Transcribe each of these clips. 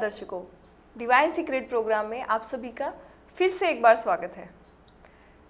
दर्शकों, divine secret programme में आप सभी का फिर से एक बार स्वागत है।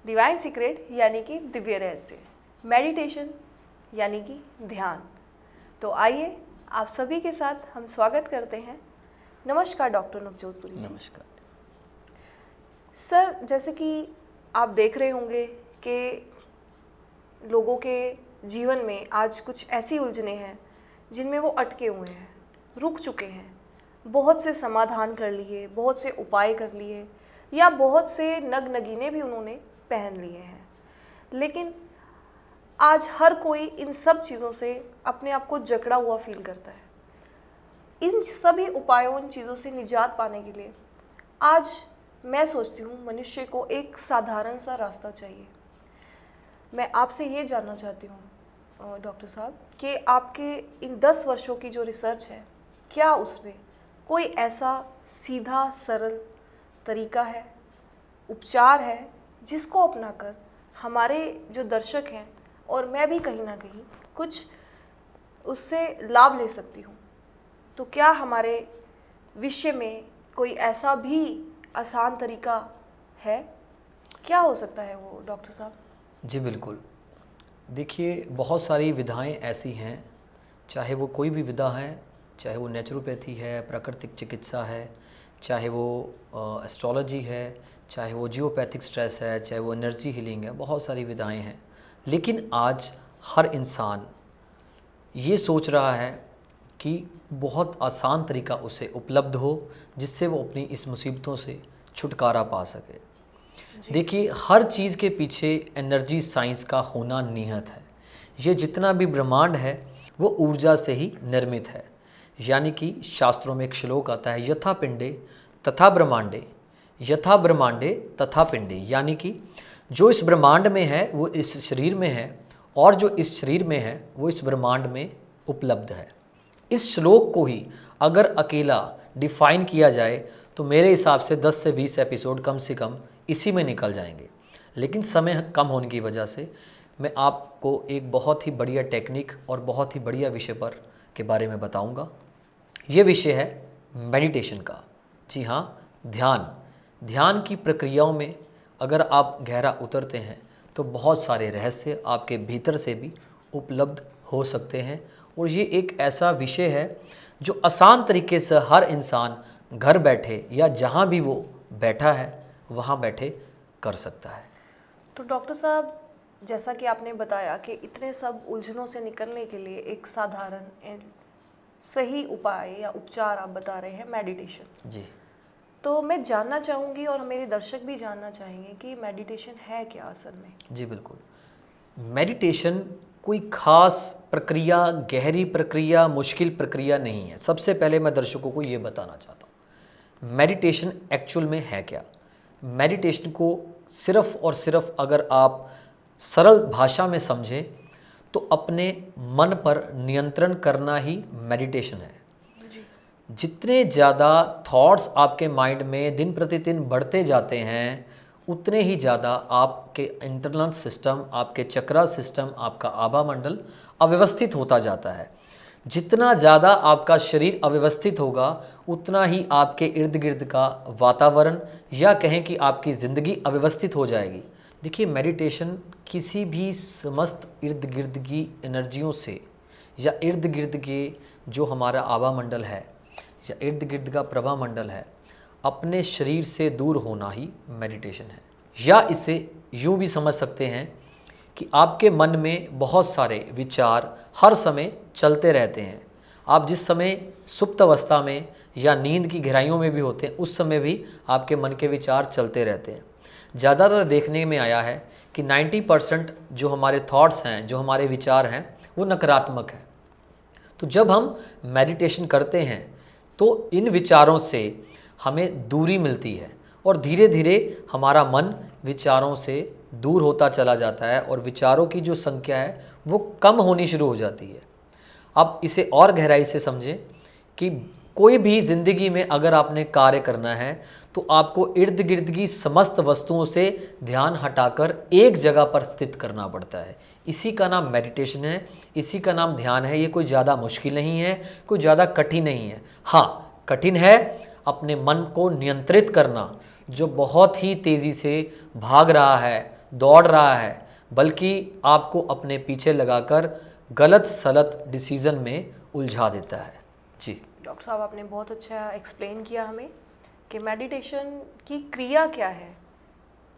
डिवाइन सीक्रेट यानी कि दिव्य रहस्य, मेडिटेशन यानी कि ध्यान। तो आइए आप सभी के साथ हम स्वागत करते हैं। नमस्कार डॉक्टर नवजोत पुरी जी। नमस्कार सर, जैसे कि आप देख रहे होंगे कि लोगों के जीवन में आज कुछ ऐसी उलझने हैं जिनमें वो अटके हुए हैं, रुक चुके हैं। बहुत से समाधान कर लिए, बहुत से उपाय कर लिए या बहुत से नगीने भी उन्होंने पहन लिए हैं, लेकिन आज हर कोई इन सब चीज़ों से अपने आप को जकड़ा हुआ फील करता है। इन सभी उपायों, इन चीज़ों से निजात पाने के लिए आज मैं सोचती हूँ मनुष्य को एक साधारण सा रास्ता चाहिए। मैं आपसे ये जानना चाहती हूँ डॉक्टर साहब कि आपके इन 10 वर्षों की जो रिसर्च है, क्या उसमें कोई ऐसा सीधा सरल तरीका है, उपचार है, जिसको अपनाकर हमारे जो दर्शक हैं और मैं भी कहीं ना कहीं कुछ उससे लाभ ले सकती हूँ? तो क्या हमारे विषय में कोई ऐसा भी आसान तरीका है? क्या हो सकता है वो डॉक्टर साहब? जी बिल्कुल। देखिए, बहुत सारी विधाएं ऐसी हैं, चाहे वो कोई भी विधा है, चाहे वो नेचुरोपैथी है, प्राकृतिक चिकित्सा है, चाहे वो एस्ट्रोलॉजी है, चाहे वो जियोपैथिक स्ट्रेस है, चाहे वो एनर्जी हीलिंग है, बहुत सारी विधाएं हैं। लेकिन आज हर इंसान ये सोच रहा है कि बहुत आसान तरीका उसे उपलब्ध हो जिससे वो अपनी इस मुसीबतों से छुटकारा पा सके। देखिए, हर चीज़ के पीछे एनर्जी साइंस का होना निहित है। ये जितना भी ब्रह्मांड है वो ऊर्जा से ही निर्मित है। यानी कि शास्त्रों में एक श्लोक आता है, यथा पिंडे तथा ब्रह्मांडे, यथा ब्रह्मांडे तथा पिंडे। यानी कि जो इस ब्रह्मांड में है वो इस शरीर में है, और जो इस शरीर में है वो इस ब्रह्मांड में उपलब्ध है। इस श्लोक को ही अगर अकेला डिफाइन किया जाए तो मेरे हिसाब से 10 से 20 एपिसोड कम से कम इसी में निकल जाएंगे। लेकिन समय कम होने की वजह से मैं आपको एक बहुत ही बढ़िया टेक्निक और बहुत ही बढ़िया विषय पर के बारे में बताऊंगा। ये विषय है मेडिटेशन का। जी हाँ, ध्यान की प्रक्रियाओं में अगर आप गहरा उतरते हैं तो बहुत सारे रहस्य आपके भीतर से भी उपलब्ध हो सकते हैं। और ये एक ऐसा विषय है जो आसान तरीके से हर इंसान घर बैठे या जहाँ भी वो बैठा है वहाँ बैठे कर सकता है। तो डॉक्टर साहब, जैसा कि आपने बताया कि इतने सब उलझनों से निकलने के लिए एक साधारण एंड सही उपाय या उपचार आप बता रहे हैं, मेडिटेशन। जी, तो मैं जानना चाहूँगी और मेरे दर्शक भी जानना चाहेंगे कि मेडिटेशन है क्या असल में? जी बिल्कुल। मेडिटेशन कोई खास प्रक्रिया, गहरी प्रक्रिया, मुश्किल प्रक्रिया नहीं है। सबसे पहले मैं दर्शकों को ये बताना चाहता हूँ, मेडिटेशन एक्चुअल में है क्या। मेडिटेशन को सिर्फ और सिर्फ अगर आप सरल भाषा में समझें तो अपने मन पर नियंत्रण करना ही मेडिटेशन है। जितने ज़्यादा थॉट्स आपके माइंड में दिन प्रतिदिन बढ़ते जाते हैं उतने ही ज़्यादा आपके इंटरनल सिस्टम, आपके चक्रा सिस्टम, आपका आभा मंडल अव्यवस्थित होता जाता है। जितना ज़्यादा आपका शरीर अव्यवस्थित होगा उतना ही आपके इर्द गिर्द का वातावरण या कहें कि आपकी ज़िंदगी अव्यवस्थित हो जाएगी। देखिए, मेडिटेशन किसी भी समस्त इर्द गिर्द की एनर्जियों से या इर्द गिर्द के जो हमारा आभा मंडल है या इर्द गिर्द का प्रभा मंडल है, अपने शरीर से दूर होना ही मेडिटेशन है। या इसे यूँ भी समझ सकते हैं कि आपके मन में बहुत सारे विचार हर समय चलते रहते हैं। आप जिस समय सुप्त अवस्था में या नींद की गहराइयों में भी होते हैं उस समय भी आपके मन के विचार चलते रहते हैं। ज़्यादातर देखने में आया है कि 90% जो हमारे थॉट्स हैं, जो हमारे विचार हैं, वो नकारात्मक है। तो जब हम मेडिटेशन करते हैं तो इन विचारों से हमें दूरी मिलती है और धीरे धीरे हमारा मन विचारों से दूर होता चला जाता है और विचारों की जो संख्या है वो कम होनी शुरू हो जाती है। अब इसे और गहराई से समझें कि कोई भी ज़िंदगी में अगर आपने कार्य करना है तो आपको इर्द गिर्द की समस्त वस्तुओं से ध्यान हटाकर एक जगह पर स्थित करना पड़ता है। इसी का नाम मेडिटेशन है, इसी का नाम ध्यान है। ये कोई ज़्यादा मुश्किल नहीं है, कोई ज़्यादा कठिन नहीं है। हाँ, कठिन है अपने मन को नियंत्रित करना, जो बहुत ही तेज़ी से भाग रहा है, दौड़ रहा है, बल्कि आपको अपने पीछे लगाकर गलत सलत डिसीज़न में उलझा देता है। जी डॉक्टर साहब, आपने बहुत अच्छा एक्सप्लेन किया हमें कि मेडिटेशन की क्रिया क्या है,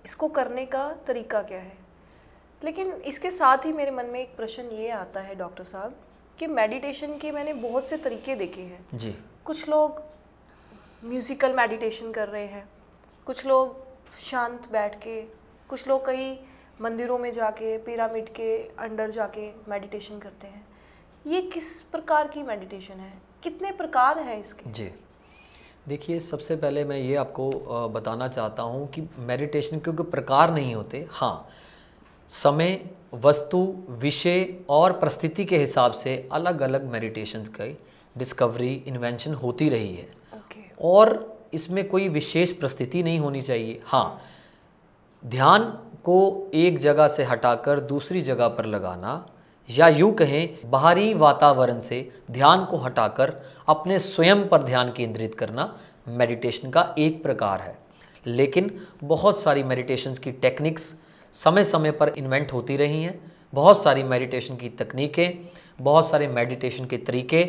इसको करने का तरीका क्या है। लेकिन इसके साथ ही मेरे मन में एक प्रश्न ये आता है डॉक्टर साहब कि मेडिटेशन के मैंने बहुत से तरीके देखे हैं। जी कुछ लोग म्यूज़िकल मेडिटेशन कर रहे हैं, कुछ लोग शांत बैठ के, कुछ लोग कई मंदिरों में जाके पिरामिड के अंडर जाके मेडिटेशन करते हैं। ये किस प्रकार की मेडिटेशन है, कितने प्रकार हैं इसके? जी देखिए, सबसे पहले मैं ये आपको बताना चाहता हूँ कि मेडिटेशन के कोई प्रकार नहीं होते। हाँ, समय, वस्तु, विषय और परिस्थिति के हिसाब से अलग अलग मेडिटेशंस की डिस्कवरी, इन्वेंशन होती रही है। ओके। और इसमें कोई विशेष परिस्थिति नहीं होनी चाहिए। हाँ, ध्यान को एक जगह से हटाकर दूसरी जगह पर लगाना, या यूँ कहें बाहरी वातावरण से ध्यान को हटाकर अपने स्वयं पर ध्यान केंद्रित करना, मेडिटेशन का एक प्रकार है। लेकिन बहुत सारी मेडिटेशंस की टेक्निक्स समय समय पर इन्वेंट होती रही हैं। बहुत सारी मेडिटेशन की तकनीकें, बहुत सारे मेडिटेशन के तरीके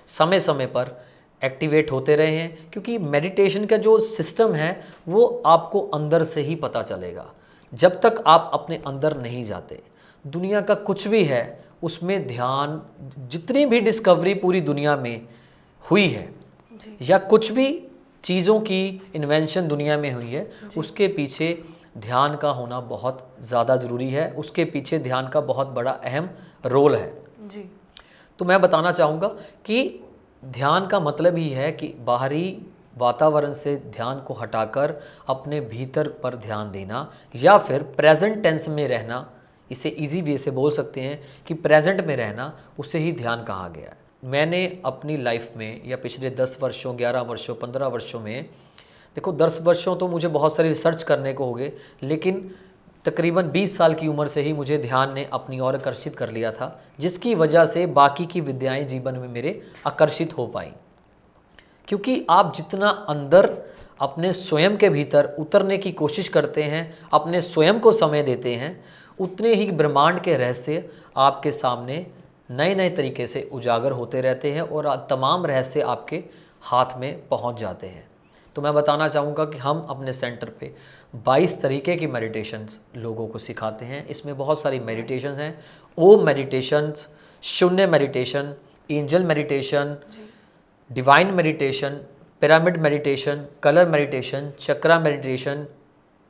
समय समय पर एक्टिवेट होते रहे हैं, क्योंकि मेडिटेशन का जो सिस्टम है वो आपको अंदर से ही पता चलेगा। जब तक आप अपने अंदर नहीं जाते, दुनिया का कुछ भी है उसमें ध्यान, जितनी भी डिस्कवरी पूरी दुनिया में हुई है या कुछ भी चीज़ों की इन्वेंशन दुनिया में हुई है, उसके पीछे ध्यान का होना बहुत ज़्यादा ज़रूरी है। उसके पीछे ध्यान का बहुत बड़ा अहम रोल है। जी। तो मैं बताना चाहूँगा कि ध्यान का मतलब ही है कि बाहरी वातावरण से ध्यान को हटाकर अपने भीतर पर ध्यान देना, या फिर प्रेजेंट टेंस में रहना। इसे इजी वे से बोल सकते हैं कि प्रेजेंट में रहना, उसे ही ध्यान कहा गया है। मैंने अपनी लाइफ में या पिछले 10 वर्षों, 11 वर्षों, 15 वर्षों में, देखो 10 वर्षों तो मुझे बहुत सारी रिसर्च करने को हो गए, लेकिन तकरीबन 20 साल की उम्र से ही मुझे ध्यान ने अपनी ओर आकर्षित कर लिया था, जिसकी वजह से बाकी की विद्याएं जीवन में मेरे आकर्षित हो पाई। क्योंकि आप जितना अंदर अपने स्वयं के भीतर उतरने की कोशिश करते हैं, अपने स्वयं को समय देते हैं, उतने ही ब्रह्मांड के रहस्य आपके सामने नए नए तरीके से उजागर होते रहते हैं और तमाम रहस्य आपके हाथ में पहुंच जाते हैं। तो मैं बताना चाहूँगा कि हम अपने सेंटर पे 22 तरीके की मेडिटेशंस लोगों को सिखाते हैं। इसमें बहुत सारी मेडिटेशंस हैं। ओम मेडिटेशंस, शून्य meditation, angel meditation, divine meditation, pyramid meditation, colour meditation, chakra meditation,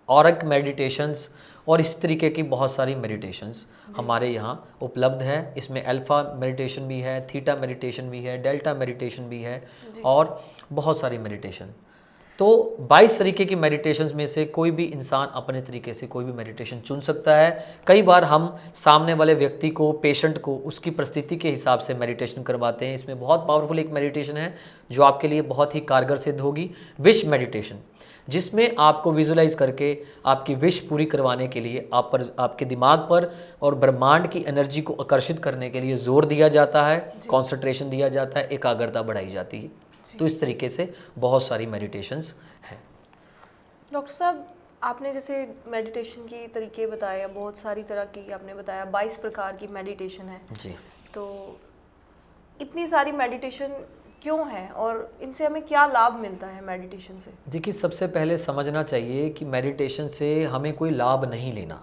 ऑरक मेडिटेशंस और इस तरीके की बहुत सारी मेडिटेशंस हमारे यहाँ उपलब्ध है। इसमें अल्फ़ा मेडिटेशन भी है, थीटा मेडिटेशन भी है, डेल्टा मेडिटेशन भी है और बहुत सारी मेडिटेशन। तो 22 तरीके की मेडिटेशंस में से कोई भी इंसान अपने तरीके से कोई भी मेडिटेशन चुन सकता है। कई बार हम सामने वाले व्यक्ति को, पेशेंट को, उसकी परिस्थिति के हिसाब से मेडिटेशन करवाते हैं। इसमें बहुत पावरफुल एक मेडिटेशन है जो आपके लिए बहुत ही कारगर सिद्ध होगी, विश मेडिटेशन, जिसमें आपको विजुलाइज करके आपकी विश पूरी करवाने के लिए आपके दिमाग पर और ब्रह्मांड की एनर्जी को आकर्षित करने के लिए जोर दिया जाता है, कंसंट्रेशन दिया जाता है, एकाग्रता बढ़ाई जाती है। तो इस तरीके से बहुत सारी मेडिटेशंस हैं। डॉक्टर साहब, आपने जैसे मेडिटेशन की तरीके बताए, बहुत सारी तरह की आपने बताया, 22 प्रकार की मेडिटेशन है जी। तो इतनी सारी मेडिटेशन क्यों है और इनसे हमें क्या लाभ मिलता है मेडिटेशन से? देखिए, सबसे पहले समझना चाहिए कि मेडिटेशन से हमें कोई लाभ नहीं लेना।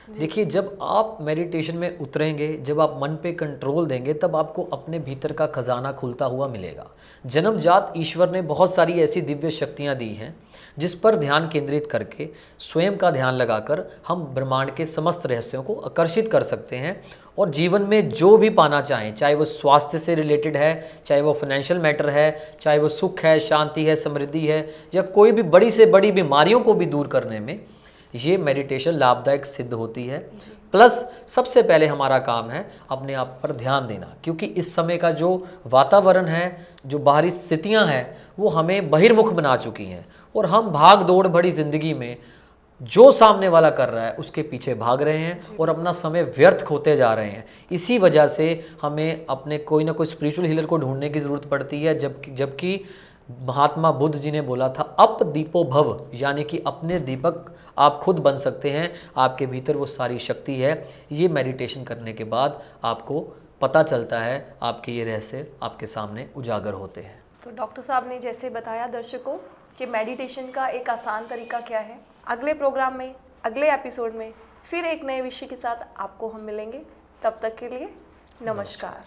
देखिए, जब आप मेडिटेशन में उतरेंगे, जब आप मन पे कंट्रोल देंगे, तब आपको अपने भीतर का खजाना खुलता हुआ मिलेगा। जन्मजात ईश्वर ने बहुत सारी ऐसी दिव्य शक्तियां दी हैं जिस पर ध्यान केंद्रित करके, स्वयं का ध्यान लगाकर हम ब्रह्मांड के समस्त रहस्यों को आकर्षित कर सकते हैं और जीवन में जो भी पाना चाहें, चाहे वो स्वास्थ्य से रिलेटेड है, चाहे वो फाइनेंशियल मैटर है, चाहे वो सुख है, शांति है, समृद्धि है, या कोई भी बड़ी से बड़ी बीमारियों को भी दूर करने में ये मेडिटेशन लाभदायक सिद्ध होती है। प्लस सबसे पहले हमारा काम है अपने आप पर ध्यान देना, क्योंकि इस समय का जो वातावरण है, जो बाहरी स्थितियां हैं, वो हमें बहिर्मुख बना चुकी हैं और हम भाग दौड़ भरी ज़िंदगी में जो सामने वाला कर रहा है उसके पीछे भाग रहे हैं और अपना समय व्यर्थ खोते जा रहे हैं। इसी वजह से हमें अपने कोई ना कोई स्पिरिचुअल हीलर को ढूंढने की ज़रूरत पड़ती है, जबकि महात्मा बुद्ध जी ने बोला था अप दीपो भव, यानी कि अपने दीपक आप खुद बन सकते हैं, आपके भीतर वो सारी शक्ति है। ये मेडिटेशन करने के बाद आपको पता चलता है, आपके ये रहस्य आपके सामने उजागर होते हैं। तो डॉक्टर साहब ने जैसे बताया दर्शकों कि मेडिटेशन का एक आसान तरीका क्या है, अगले प्रोग्राम में, अगले एपिसोड में फिर एक नए विषय के साथ आपको हम मिलेंगे। तब तक के लिए नमस्कार।